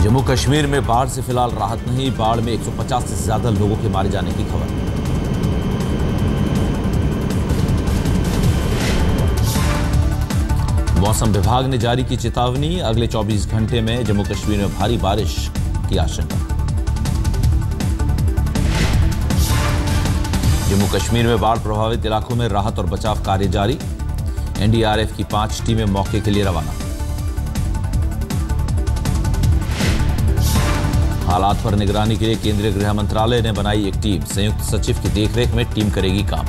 जम्मू कश्मीर में बाढ़ से फिलहाल राहत नहीं, बाढ़ में 150 से ज्यादा लोगों के मारे जाने की खबर। मौसम विभाग ने जारी की चेतावनी, अगले 24 घंटे में जम्मू कश्मीर में भारी बारिश की आशंका। जम्मू कश्मीर में बाढ़ प्रभावित इलाकों में राहत और बचाव कार्य जारी, एनडीआरएफ की 5 टीमें मौके के लिए रवाना। हालात पर निगरानी के लिए केंद्रीय गृह मंत्रालय ने बनाई एक टीम, संयुक्त सचिव की देखरेख में टीम करेगी काम।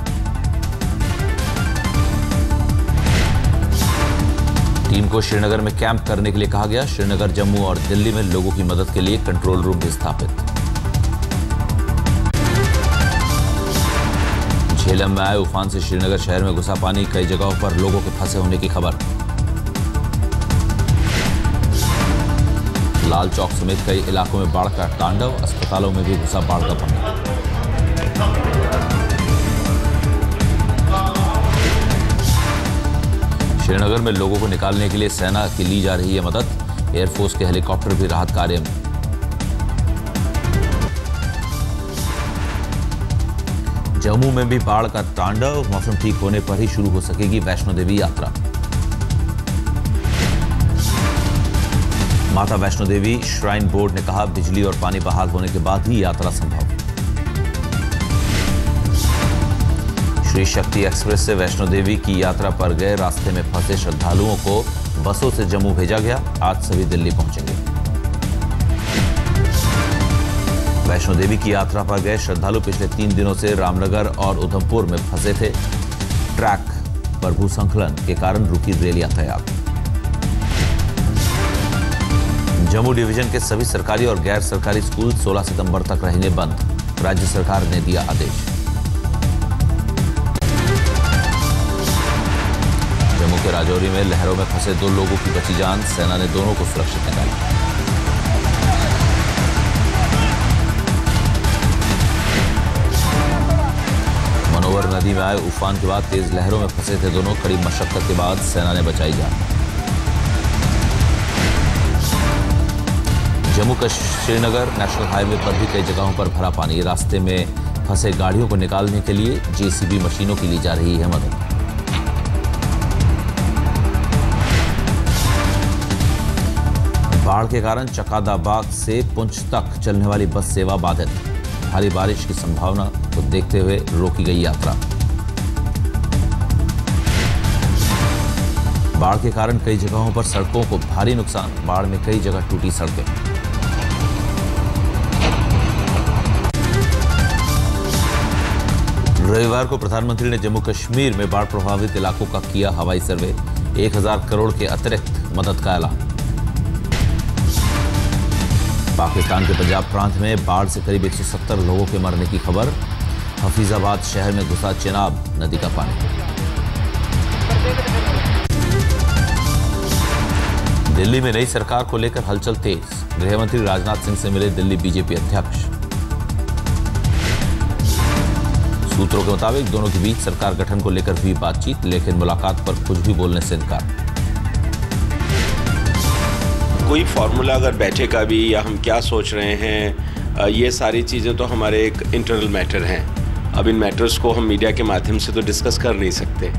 टीम को श्रीनगर में कैंप करने के लिए कहा गया, श्रीनगर, जम्मू और दिल्ली में लोगों की मदद के लिए कंट्रोल रूम भी स्थापित। झेलम में आए उफान से श्रीनगर शहर में घुसा पानी, कई जगहों पर लोगों के फंसे होने की खबर। लाल चौक समेत कई इलाकों में बाढ़ का तांडव, अस्पतालों में भी घुसा बाढ़ का पानी। श्रीनगर में लोगों को निकालने के लिए सेना की ली जा रही है मदद, एयरफोर्स के हेलीकॉप्टर भी राहत कार्य में। जम्मू में भी बाढ़ का तांडव, मौसम ठीक होने पर ही शुरू हो सकेगी वैष्णो देवी यात्रा। माता वैष्णो देवी श्राइन बोर्ड ने कहा, बिजली और पानी बहाल होने के बाद ही यात्रा संभव। श्री शक्ति एक्सप्रेस से वैष्णो देवी की यात्रा पर गए रास्ते में फंसे श्रद्धालुओं को बसों से जम्मू भेजा गया, आज सभी दिल्ली पहुंचेंगे। वैष्णो देवी की यात्रा पर गए श्रद्धालु पिछले 3 दिनों से रामनगर और उधमपुर में फंसे थे। ट्रैक पर भूस्खलन के कारण रुकी रेल यातायात। जम्मू डिवीजन के सभी सरकारी और गैर सरकारी स्कूल 16 सितंबर तक रहेंगे बंद, राज्य सरकार ने दिया आदेश। जम्मू के राजौरी में लहरों में फंसे 2 लोगों की बची जान, सेना ने दोनों को सुरक्षित निकाला। मनोवर नदी में आए उफान के बाद तेज लहरों में फंसे थे दोनों, कड़ी मशक्कत के बाद सेना ने बचाई जान। जम्मू श्रीनगर नेशनल हाईवे पर भी कई जगहों पर भरा पानी, रास्ते में फंसे गाड़ियों को निकालने के लिए जेसीबी मशीनों की ली जा रही है मदद। बाढ़ के कारण चकादाबाग से पुंछ तक चलने वाली बस सेवा बाधित, भारी बारिश की संभावना को देखते हुए रोकी गई यात्रा। बाढ़ के कारण कई जगहों पर सड़कों को भारी नुकसान, बाढ़ में कई जगह टूटी सड़कें। रविवार को प्रधानमंत्री ने जम्मू कश्मीर में बाढ़ प्रभावित इलाकों का किया हवाई सर्वे, 1000 करोड़ के अतिरिक्त मदद का ऐलान। पाकिस्तान के पंजाब प्रांत में बाढ़ से करीब 170 लोगों के मरने की खबर, हफीजाबाद शहर में घुसा चेनाब नदी का पानी। दिल्ली में नई सरकार को लेकर हलचल तेज, गृहमंत्री राजनाथ सिंह से मिले दिल्ली बीजेपी अध्यक्ष। सूत्रों के मुताबिक दोनों के बीच सरकार गठन को लेकर हुई बातचीत, लेकिन मुलाकात पर कुछ भी बोलने से इनकार। कोई फॉर्मूला अगर बैठेगा भी या हम क्या सोच रहे हैं, ये सारी चीज़ें तो हमारे एक इंटरनल मैटर हैं। अब इन मैटर्स को हम मीडिया के माध्यम से तो डिस्कस कर नहीं सकते।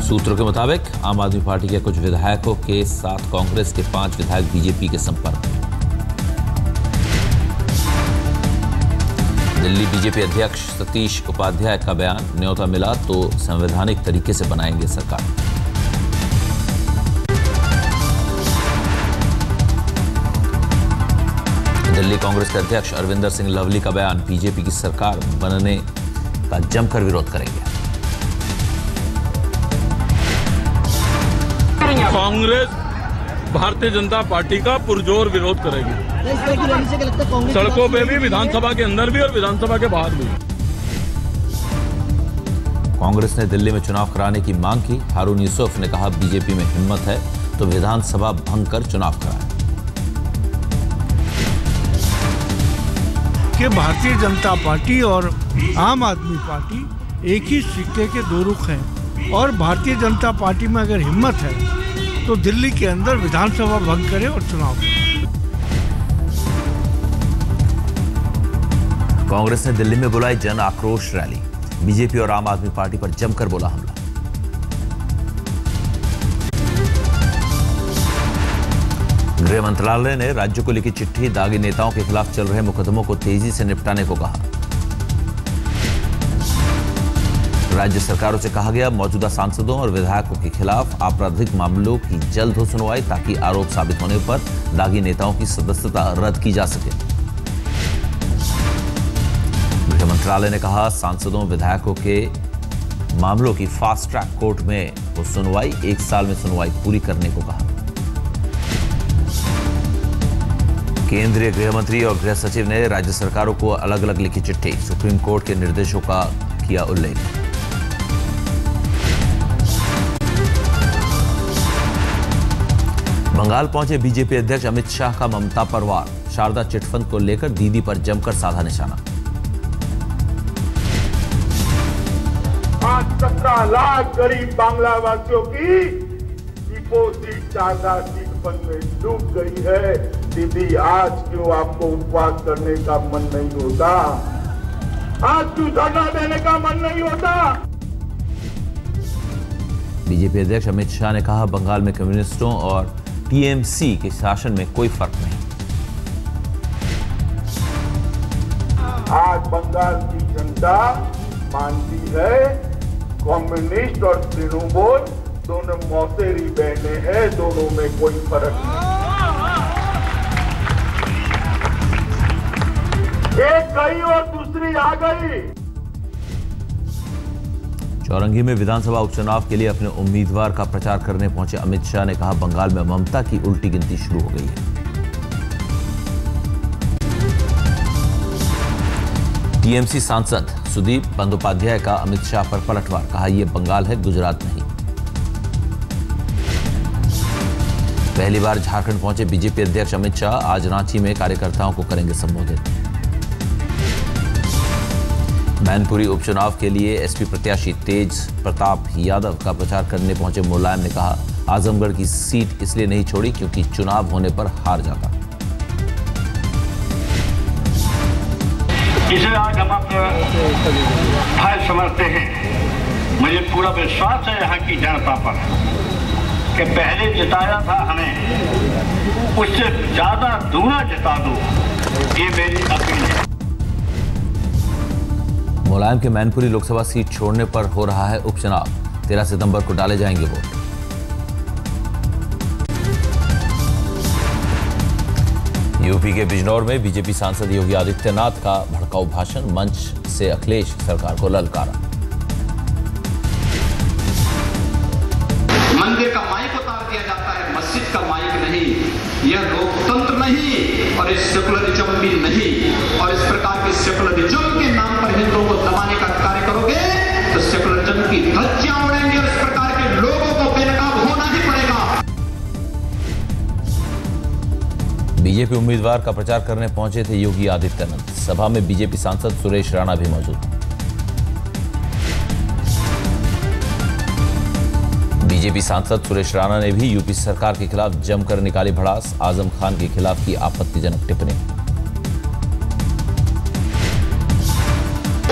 सूत्रों के मुताबिक आम आदमी पार्टी के कुछ विधायकों के साथ कांग्रेस के 5 विधायक बीजेपी के संपर्क में। दिल्ली बीजेपी अध्यक्ष सतीश उपाध्याय का बयान, न्योता मिला तो संवैधानिक तरीके से बनाएंगे सरकार। दिल्ली कांग्रेस के अध्यक्ष अरविंदर सिंह लवली का बयान, बीजेपी की सरकार बनने का जमकर विरोध करेंगे। कांग्रेस भारतीय जनता पार्टी का पुरजोर विरोध करेगी, सड़कों पे भी, विधानसभा के अंदर भी और विधानसभा के बाहर भी। कांग्रेस ने दिल्ली में चुनाव कराने की मांग की, हारून यूसुफ ने कहा, बीजेपी में हिम्मत है तो विधानसभा भंग कर चुनाव कराएं। कि भारतीय जनता पार्टी और आम आदमी पार्टी एक ही सिक्के के 2 रुख हैं, और भारतीय जनता पार्टी में अगर हिम्मत है तो दिल्ली के अंदर विधानसभा भंग करे और चुनाव करे। कांग्रेस ने दिल्ली में बुलाई जन आक्रोश रैली। बीजेपी और आम आदमी पार्टी पर जमकर बोला हमला। गृह मंत्रालय ने राज्यों को लिखी चिट्ठी, दागी नेताओं के खिलाफ चल रहे मुकदमों को तेजी से निपटाने को कहा। राज्य सरकारों से कहा गया मौजूदा सांसदों और विधायकों के खिलाफ आपराधिक मामलों की जल्द हो सुनवाई, ताकि आरोप साबित होने पर दागी नेताओं की सदस्यता रद्द की जा सके। गृह मंत्रालय ने कहा सांसदों विधायकों के मामलों की फास्ट ट्रैक कोर्ट में हो सुनवाई, 1 साल में सुनवाई पूरी करने को कहा। केंद्रीय गृह मंत्री और गृह सचिव ने राज्य सरकारों को अलग अलग लिखी चिट्ठी, सुप्रीम कोर्ट के निर्देशों का किया उल्लेख। बंगाल पहुंचे बीजेपी अध्यक्ष अमित शाह का ममता पर वार। शारदा चिटफंड को लेकर दीदी पर जमकर साधा निशाना। 17 लाख गरीब बांग्लावासियों की डिपोजिट शारदा चिटफंड में डूब गई है। दीदी, आज क्यों आपको उपवास करने का मन नहीं होता? आज क्यों धरना देने का मन नहीं होता? बीजेपी अध्यक्ष अमित शाह ने कहा बंगाल में कम्युनिस्टों और टीएमसी के शासन में कोई फर्क नहीं। आज बंगाल की जनता मानती है कम्युनिस्ट और तृणमूल दोनों मौसेरी बहने हैं, दोनों में कोई फर्क नहीं। एक गई और दूसरी आ गई। चौरंगी में विधानसभा उपचुनाव के लिए अपने उम्मीदवार का प्रचार करने पहुंचे अमित शाह ने कहा बंगाल में ममता की उल्टी गिनती शुरू हो गई है। टीएमसी सांसद सुदीप बंदोपाध्याय का अमित शाह पर पलटवार, कहा यह बंगाल है, गुजरात नहीं। पहली बार झारखंड पहुंचे बीजेपी अध्यक्ष अमित शाह, आज रांची में कार्यकर्ताओं को करेंगे संबोधित। मैनपुरी उपचुनाव के लिए एसपी प्रत्याशी तेज प्रताप यादव का प्रचार करने पहुंचे मुलायम ने कहा आजमगढ़ की सीट इसलिए नहीं छोड़ी क्योंकि चुनाव होने पर हार जाता। इसे आज हम अपना भाई समझते हैं। मुझे पूरा विश्वास है यहाँ की जनता पर कि पहले जिताया था हमें, उससे ज्यादा दूना जिता दो, ये मेरी अपील है। मुलायम के मैनपुरी लोकसभा सीट छोड़ने पर हो रहा है उपचुनाव, 13 सितंबर को डाले जाएंगे वोट। यूपी के बिजनौर में बीजेपी सांसद योगी आदित्यनाथ का भड़काऊ भाषण, मंच से अखिलेश सरकार को ललकारा। मंदिर का माइक उतार दिया जाता है, मस्जिद का माइक नहीं। यह लोकतंत्र नहीं और इस सेकुलरिज्म भी नहीं। और इस प्रकार के सेकुलरिज्म के नाम पर हिंदुओं को दबाने का कार्य करोगे तो सेकुलरिज्म की धज्जियां उड़ेंगी और इस प्रकार के लोगों को बेनकाब होना ही पड़ेगा। बीजेपी उम्मीदवार का प्रचार करने पहुंचे थे योगी आदित्यनाथ। सभा में बीजेपी सांसद सुरेश राणा भी मौजूद। बीजेपी सांसद सुरेश राणा ने भी यूपी सरकार के खिलाफ जमकर निकाली भड़ास, आजम खान के खिलाफ की आपत्तिजनक टिप्पणी।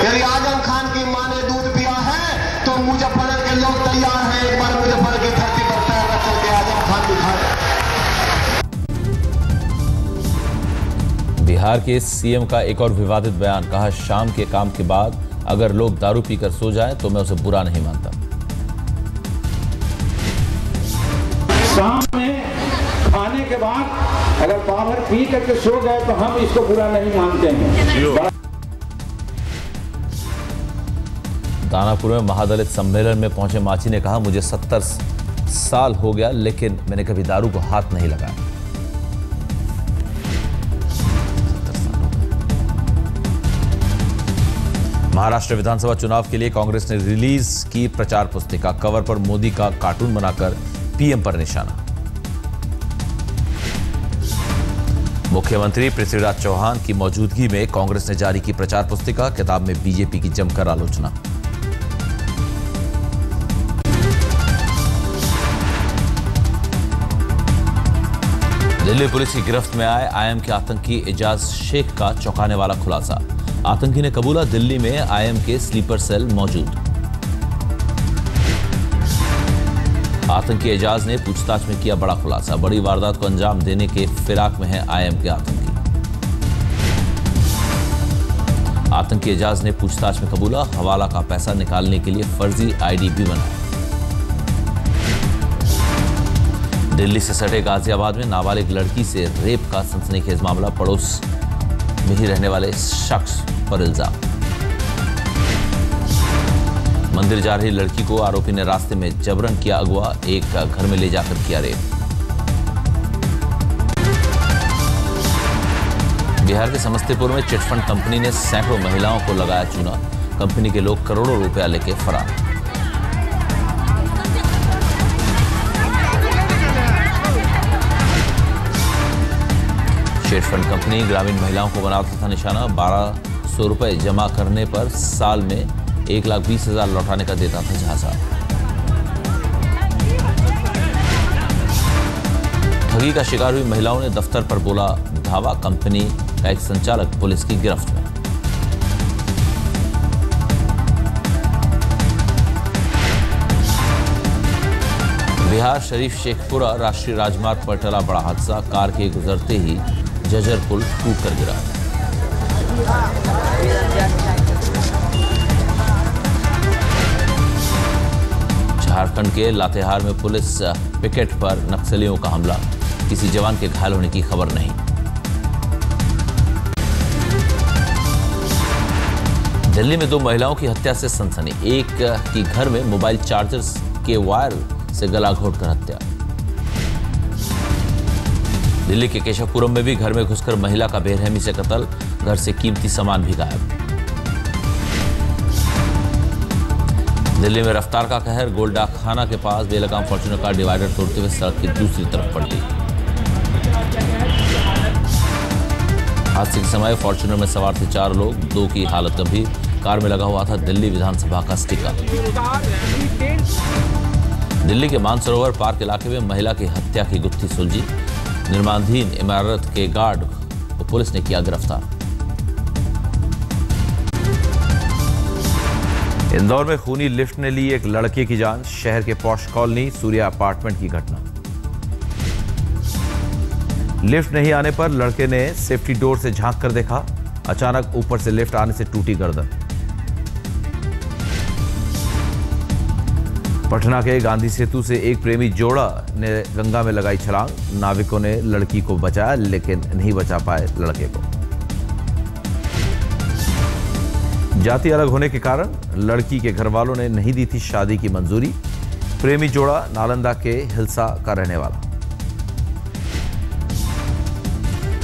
यदि आजम खान की मां ने दूध पिया है तो मुजफ्फरनगर के लोग तैयार हैं एक बार मुजफ्फरनगर की धरती पर पैर रख करके आजम खान दिखाए। बिहार के सीएम का एक और विवादित बयान, कहा शाम के काम के बाद अगर लोग दारू पीकर सो जाएं तो मैं उसे बुरा नहीं मानता। शाम में खाने के बाद अगर पावर पी करके सो गए तो हम इसको बुरा नहीं मानते हैं। दानापुर में महादलित सम्मेलन में पहुंचे मांझी ने कहा मुझे 70 साल हो गया लेकिन मैंने कभी दारू को हाथ नहीं लगाया। महाराष्ट्र विधानसभा चुनाव के लिए कांग्रेस ने रिलीज की प्रचार पुस्तिका, कवर पर मोदी का कार्टून बनाकर पीएम पर निशाना। मुख्यमंत्री पृथ्वीराज चौहान की मौजूदगी में कांग्रेस ने जारी की प्रचार पुस्तिका, किताब में बीजेपी की जमकर आलोचना। दिल्ली पुलिस की गिरफ्त में आए आईएम के आतंकी एजाज शेख का चौंकाने वाला खुलासा। आतंकी ने कबूला दिल्ली में आईएम के स्लीपर सेल मौजूद। आतंकी एजाज ने पूछताछ में किया बड़ा खुलासा। बड़ी वारदात को अंजाम देने के फिराक में है आईएम के आतंकी। आतंकी एजाज ने पूछताछ में कबूला, हवाला का पैसा निकालने के लिए फर्जी आईडी भी बनाया। दिल्ली से सटे गाजियाबाद में नाबालिग लड़की से रेप का सनसनीखेज मामला। पड़ोस में ही रहने वाले शख्स पर इल्जाम। मंदिर जा रही लड़की को आरोपी ने रास्ते में जबरन किया अगवा, एक घर में ले जाकर किया रेप। बिहार के समस्तीपुर में चिटफंड कंपनी ने सैकड़ों महिलाओं को लगाया चूना। कंपनी के लोग करोड़ों रुपया लेके फरार। चिटफंड कंपनी ग्रामीण महिलाओं को बनाता था निशाना। 1200 रुपए जमा करने पर साल में 1,20,000 लौटाने का देता था झांसा। ठगी का शिकार हुई महिलाओं ने दफ्तर पर बोला धावा। कंपनी का एक संचालक पुलिस की गिरफ्त में। बिहार शरीफ शेखपुरा राष्ट्रीय राजमार्ग पर टला बड़ा हादसा। कार के गुजरते ही जजर पुल टूट कर गिरा। झारखंड के लातेहार में पुलिस पिकेट पर नक्सलियों का हमला। किसी जवान के घायल होने की खबर नहीं। दिल्ली में 2 महिलाओं की हत्या से सनसनी। एक की घर में मोबाइल चार्जर्स के वायर से गला घोटकर हत्या। दिल्ली के केशवपुरम में भी घर में घुसकर महिला का बेरहमी से कत्ल। घर से कीमती सामान भी गायब। दिल्ली में रफ्तार का कहर। गोल्डा खाना के पास बेलगाम फॉर्च्यूनर कार डिवाइडर तोड़ते हुए सड़क की दूसरी तरफ पलटी। हादसे के समय फॉर्च्यूनर में सवार थे 4 लोग, 2 की हालत गंभीर। कार में लगा हुआ था दिल्ली विधानसभा का स्टिकर। दिल्ली के मानसरोवर पार्क इलाके में महिला की हत्या की गुत्थी सुलझी। निर्माणाधीन इमारत के गार्ड को पुलिस ने किया गिरफ्तार। इंदौर में खूनी लिफ्ट ने ली एक लड़के की जान। शहर के पॉश कॉलोनी सूर्या अपार्टमेंट की घटना। लिफ्ट नहीं आने पर लड़के ने सेफ्टी डोर से झांक कर देखा। अचानक ऊपर से लिफ्ट आने से टूटी गर्दन। पटना के गांधी सेतु से एक प्रेमी जोड़ा ने गंगा में लगाई छलांग। नाविकों ने लड़की को बचाया लेकिन नहीं बचा पाए लड़के को। जाति अलग होने के कारण लड़की के घर वालों ने नहीं दी थी शादी की मंजूरी। प्रेमी जोड़ा नालंदा के हिल्सा का रहने वाला।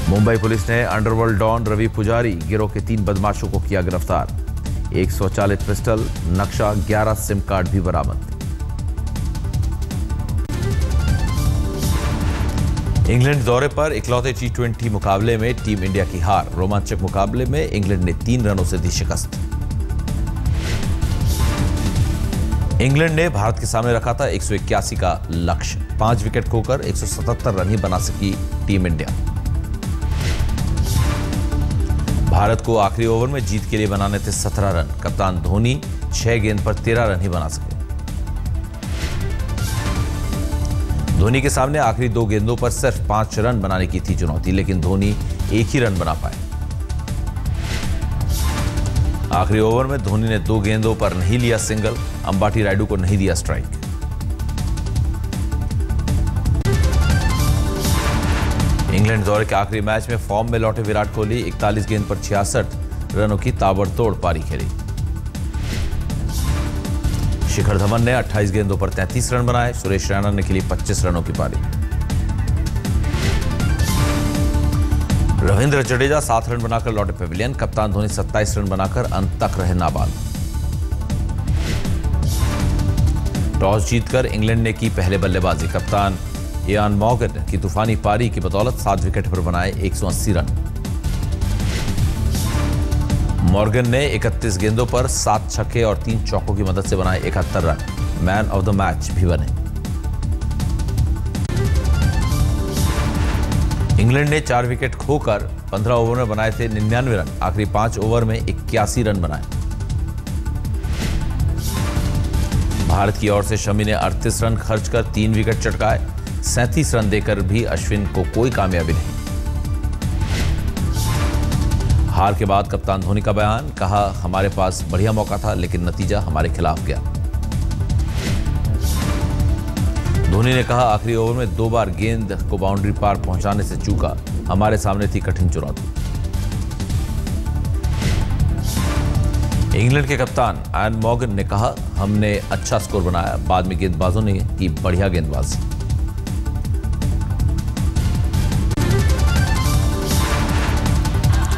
मुंबई पुलिस ने अंडरवर्ल्ड डॉन रवि पुजारी गिरोह के 3 बदमाशों को किया गिरफ्तार। 140 पिस्टल, नक्शा, 11 सिम कार्ड भी बरामद। इंग्लैंड दौरे पर इकलौते T20 मुकाबले में टीम इंडिया की हार। रोमांचक मुकाबले में इंग्लैंड ने 3 रनों से दी शिकस्त। इंग्लैंड ने भारत के सामने रखा था 181 का लक्ष्य। 5 विकेट खोकर 177 रन ही बना सकी टीम इंडिया। भारत को आखिरी ओवर में जीत के लिए बनाने थे 17 रन। कप्तान धोनी 6 गेंद पर 13 रन ही बना सके। धोनी के सामने आखिरी 2 गेंदों पर सिर्फ 5 रन बनाने की थी चुनौती, लेकिन धोनी 1 ही रन बना पाए। आखिरी ओवर में धोनी ने 2 गेंदों पर नहीं लिया सिंगल। अंबाटी रायडू को नहीं दिया स्ट्राइक। इंग्लैंड दौरे के आखिरी मैच में फॉर्म में लौटे विराट कोहली 41 गेंद पर 66 रनों की ताबड़तोड़ पारी खेली। शिखर धवन ने 28 गेंदों पर 33 रन बनाए। सुरेश रैना ने खेली 25 रनों की पारी। रविंद्र जडेजा 7 रन बनाकर लौटे पेविलियन। कप्तान धोनी 27 रन बनाकर अंत तक रहे नाबाद। टॉस जीतकर इंग्लैंड ने की पहले बल्लेबाजी। कप्तान इयान मॉर्गन की तूफानी पारी की बदौलत 7 विकेट पर बनाए 180 रन। मॉर्गन ने 31 गेंदों पर 7 छक्के और 3 चौकों की मदद से बनाए 71 run. Man of the match भी बने। इंग्लैंड ने 4 विकेट खोकर 15 ओवर में बनाए थे 99 रन। आखिरी 5 ओवर में 81 रन बनाए। भारत की ओर से शमी ने 38 रन खर्च कर 3 विकेट चटकाए। 37 रन देकर भी अश्विन को कोई कामयाबी नहीं। हार के बाद कप्तान धोनी का बयान, कहा हमारे पास बढ़िया मौका था लेकिन नतीजा हमारे खिलाफ गया। धोनी ने कहा आखिरी ओवर में 2 बार गेंद को बाउंड्री पार पहुंचाने से चूका। हमारे सामने थी कठिन चुनौती। इंग्लैंड के कप्तान एन मॉर्गन ने कहा हमने अच्छा स्कोर बनाया, बाद में गेंदबाजों ने की बढ़िया गेंदबाजी।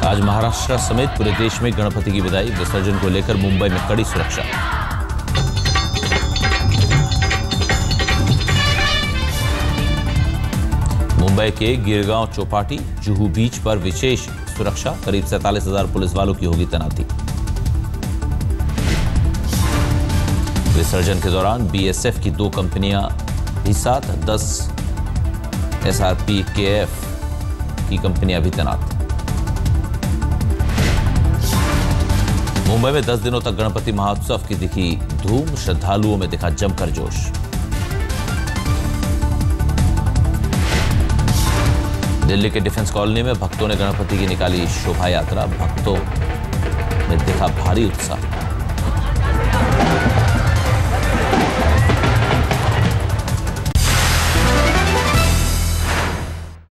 आज महाराष्ट्र समेत पूरे देश में गणपति की विदाई। विसर्जन को लेकर मुंबई में कड़ी सुरक्षा। मुंबई के गिरगांव चौपाटी जुहू बीच पर विशेष सुरक्षा। करीब 47,000 पुलिस वालों की होगी तैनाती। विसर्जन के दौरान बीएसएफ की 2 कंपनियां भी साथ, 10 SRPKF की कंपनियां भी तैनात। मुंबई में 10 दिनों तक गणपति महोत्सव की दिखी धूम। श्रद्धालुओं में दिखा जमकर जोश। दिल्ली के डिफेंस कॉलोनी में भक्तों ने गणपति की निकाली शोभा यात्रा। भक्तों में दिखा भारी उत्साह।